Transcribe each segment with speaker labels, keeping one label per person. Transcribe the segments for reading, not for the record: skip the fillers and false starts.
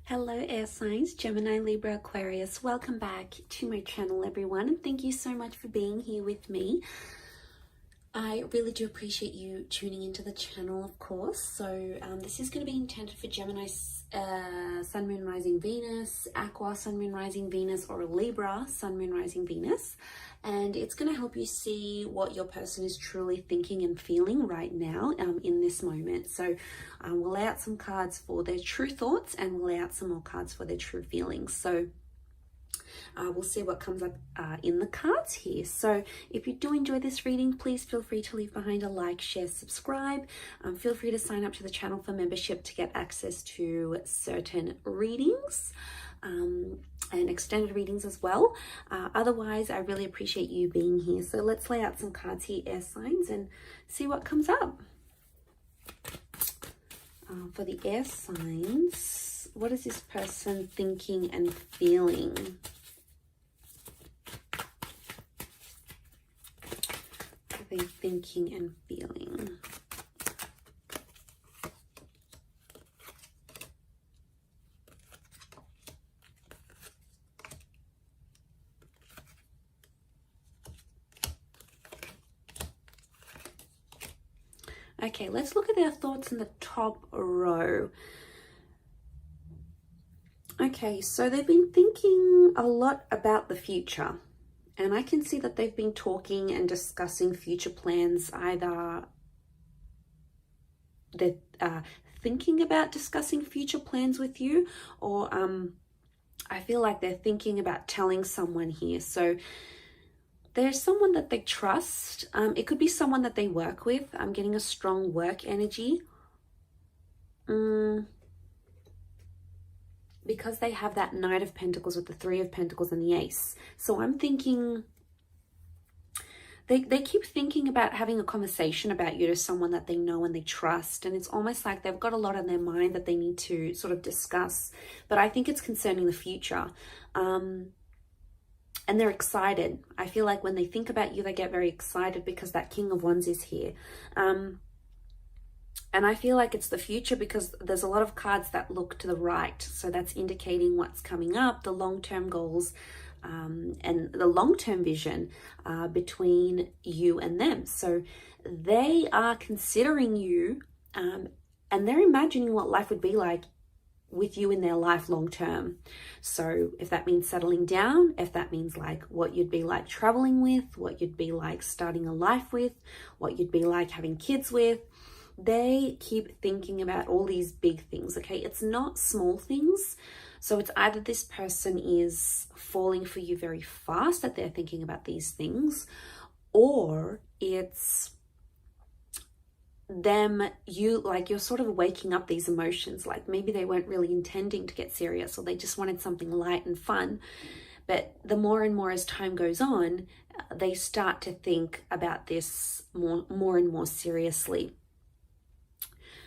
Speaker 1: Hello air signs, Gemini, Libra, Aquarius. Welcome back to my channel, everyone, and thank you so much for being here with me. I really do appreciate you tuning into the channel, of course. So this is going to be intended for Gemini, Sun, Moon, Rising, Venus, Aqua, Sun, Moon, Rising, Venus, or Libra, Sun, Moon, Rising, Venus. And it's going to help you see what your person is truly thinking and feeling right now in this moment. So we'll lay out some cards for their true thoughts, and we'll lay out some more cards for their true feelings. So we'll see what comes up in the cards here. So if you do enjoy this reading, please feel free to leave behind a like, share, subscribe. Feel free to sign up to the channel for membership to get access to certain readings and extended readings as well. Otherwise, I really appreciate you being here. So let's lay out some cards here, air signs, and see what comes up. For the air signs, what is this person thinking and feeling? What are they thinking and feeling? Okay, let's look at their thoughts in the top row. Okay, so they've been thinking a lot about the future, and I can see that they've been talking and discussing future plans. Either they're thinking about discussing future plans with you, or I feel like they're thinking about telling someone here. So there's someone that they trust. It could be someone that they work with. I'm getting a strong work energy. Because they have that Knight of Pentacles with the Three of Pentacles and the Ace. So I'm thinking they keep thinking about having a conversation about you to someone that they know and they trust. And it's almost like they've got a lot on their mind that they need to sort of discuss. But I think it's concerning the future. And they're excited. I feel like when they think about you, they get very excited because that King of Wands is here. And I feel like it's the future because there's a lot of cards that look to the right. So that's indicating what's coming up, the long-term goals, and the long-term vision between you and them. So they are considering you and they're imagining what life would be like with you in their life long term. So if that means settling down, if that means like what you'd be like traveling with, what you'd be like starting a life with, what you'd be like having kids with, they keep thinking about all these big things. Okay, it's not small things. So it's either this person is falling for you very fast that they're thinking about these things, or it's them, you're sort of waking up these emotions. Like maybe they weren't really intending to get serious, or they just wanted something light and fun. But the more and more as time goes on, they start to think about this more and more seriously.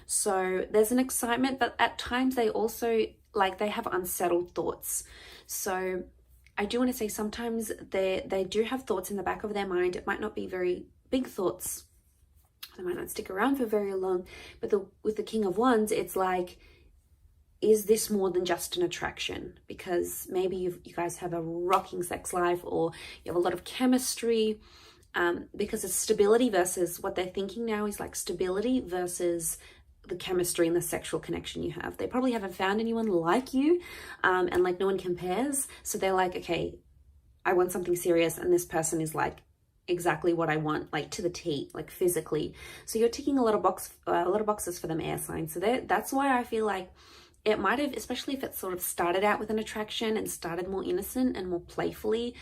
Speaker 1: So there's an excitement, but at times they also they have unsettled thoughts. So I do want to say sometimes they do have thoughts in the back of their mind. It might not be very big thoughts. They might not stick around for very long, but with the King of Wands, it's like, is this more than just an attraction? Because maybe you guys have a rocking sex life, or you have a lot of chemistry, because it's stability versus what they're thinking now is like stability versus the chemistry and the sexual connection you have. They probably haven't found anyone like you, and like no one compares. So they're like, okay, I want something serious, and this person is like exactly what I want, like to the T, like physically. So you're ticking a lot of boxes for them, air signs. So that's why I feel like it might have, especially if it sort of started out with an attraction and started more innocent and more playfully,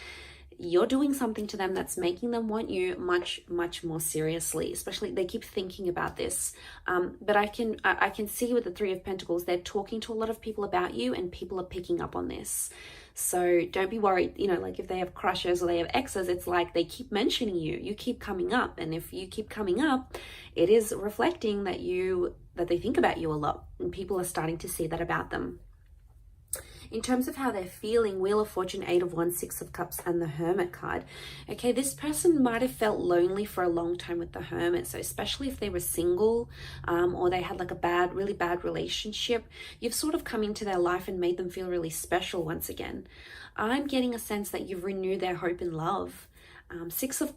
Speaker 1: you're doing something to them that's making them want you much, much more seriously. Especially they keep thinking about this. But I can see with the Three of Pentacles, they're talking to a lot of people about you, and people are picking up on this. So don't be worried, like if they have crushes or they have exes, it's like they keep mentioning you keep coming up. And if you keep coming up, it is reflecting that they think about you a lot, and people are starting to see that about them. in terms of how they're feeling, Wheel of Fortune, 8 of Wands, 6 of Cups, and the Hermit card. Okay, this person might have felt lonely for a long time with the Hermit. So especially if they were single, or they had like a really bad relationship, you've sort of come into their life and made them feel really special once again. I'm getting a sense that you've renewed their hope and love. Six of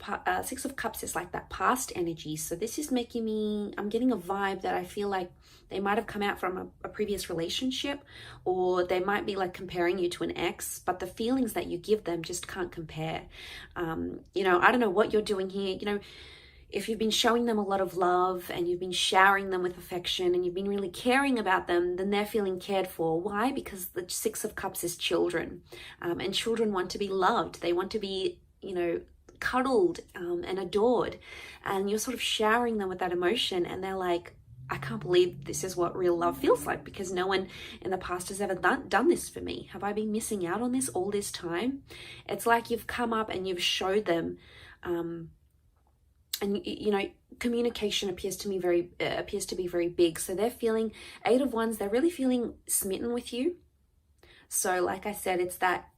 Speaker 1: Cups is like that past energy. So this is making me, I'm getting a vibe that I feel like they might have come out from a previous relationship, or they might be like comparing you to an ex, but the feelings that you give them just can't compare. You know, I don't know what you're doing here. You know, if you've been showing them a lot of love and you've been showering them with affection and you've been really caring about them, then they're feeling cared for. Why? Because the 6 of Cups is children, and children want to be loved. They want to be, you know, cuddled and adored, and you're sort of showering them with that emotion, and they're like, I can't believe this is what real love feels like, because no one in the past has ever done this for me. Have I been missing out on this all this time? It's like you've come up and you've showed them, and you know, communication appears to be very big. So they're feeling 8 of Wands. They're really feeling smitten with you. So like I said, it's that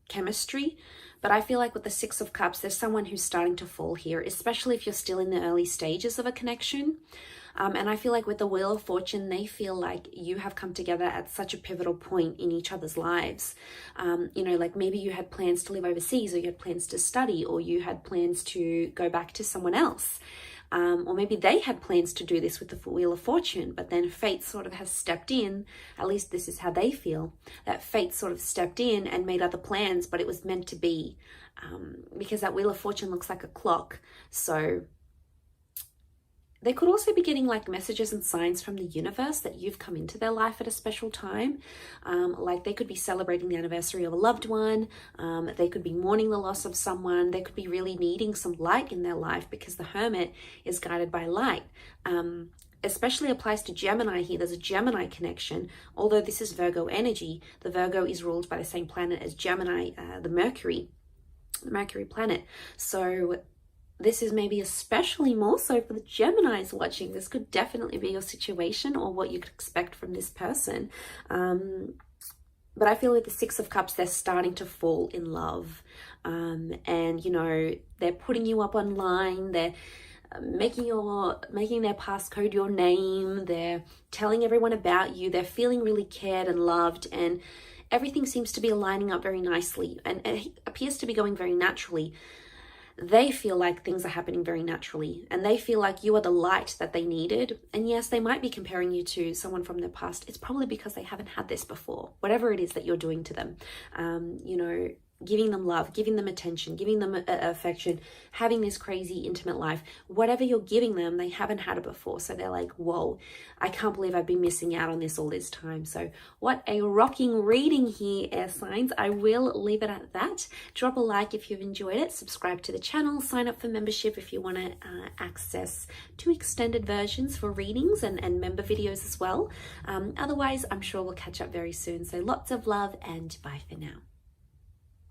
Speaker 1: chemistry. But I feel like with the 6 of Cups, there's someone who's starting to fall here, especially if you're still in the early stages of a connection. And I feel like with the Wheel of Fortune, they feel like you have come together at such a pivotal point in each other's lives. You know, like maybe you had plans to live overseas, or you had plans to study, or you had plans to go back to someone else. Or maybe they had plans to do this with the Wheel of Fortune, but then fate sort of has stepped in. At least this is how they feel, that fate sort of stepped in and made other plans, but it was meant to be, because that Wheel of Fortune looks like a clock. So they could also be getting like messages and signs from the universe that you've come into their life at a special time. Like they could be celebrating the anniversary of a loved one. They could be mourning the loss of someone. They could be really needing some light in their life, because the Hermit is guided by light. Especially applies to Gemini here. There's a Gemini connection. Although this is Virgo energy, the Virgo is ruled by the same planet as Gemini, the Mercury planet. So this is maybe especially more so for the Geminis watching. This could definitely be your situation, or what you could expect from this person. But I feel with the 6 of Cups, they're starting to fall in love. And, you know, they're putting you up online. They're making their passcode your name. They're telling everyone about you. They're feeling really cared and loved. And everything seems to be aligning up very nicely. And it appears to be going very naturally. They feel like things are happening very naturally, and they feel like you are the light that they needed. And yes, they might be comparing you to someone from their past. It's probably because they haven't had this before, whatever it is that you're doing to them. You know, giving them love, giving them attention, giving them affection, having this crazy intimate life, whatever you're giving them, they haven't had it before. So they're like, whoa, I can't believe I've been missing out on this all this time. So what a rocking reading here, air signs. I will leave it at that. Drop a like if you've enjoyed it. Subscribe to the channel. Sign up for membership if you want to access 2 extended versions for readings and member videos as well. Otherwise, I'm sure we'll catch up very soon. So lots of love, and bye for now.